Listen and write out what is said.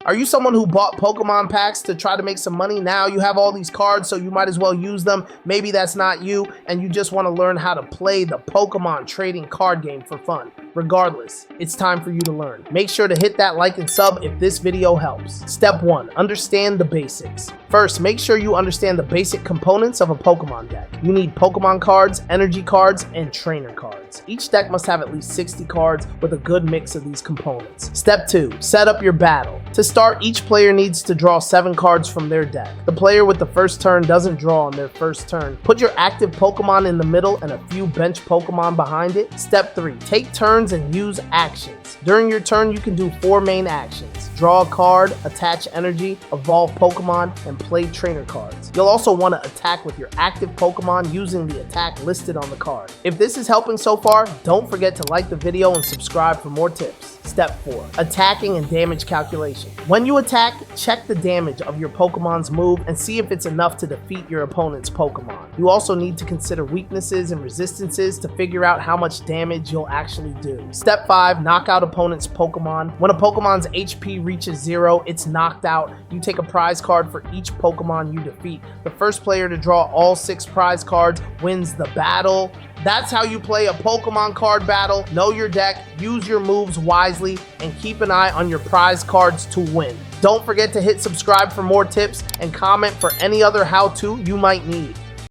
Are you someone who bought Pokemon packs to try to make some money? Now you have all these cards, so you might as well use them. Maybe that's not you, and you just want to learn how to play the Pokemon Trading Card Game for fun. Regardless, it's time for you to learn. Make sure to hit that like and sub if this video helps. Step 1. Understand the basics. First, make sure you understand the basic components of a Pokemon deck. You need Pokemon cards, energy cards, and trainer cards. Each deck must have at least 60 cards with a good mix of these components. Step 2. Set up your battle. To start, each player needs to draw 7 cards from their deck. The player with the first turn doesn't draw on their first turn. Put your active Pokemon in the middle and a few bench Pokemon behind it. Step 3. Take turns and use actions. During your turn, you can do 4 main actions: draw a card, attach energy, evolve Pokemon, and play trainer cards. You'll also want to attack with your active Pokemon using the attack listed on the card. If this is helping so far, don't forget to like the video and subscribe for more tips. Step 4. Attacking and damage calculation. When you attack, check the damage of your Pokemon's move and see if it's enough to defeat your opponent's Pokemon. You also need to consider weaknesses and resistances to figure out how much damage you'll actually do. Step 5. Knock out opponent's Pokemon. When a Pokemon's HP reaches 0, it's knocked out. You take a prize card for each Pokemon you defeat. The first player to draw all 6 prize cards wins the battle. That's how you play a Pokemon card battle. Know your deck, use your moves wisely, and keep an eye on your prize cards to win. Don't forget to hit subscribe for more tips and comment for any other how-to you might need.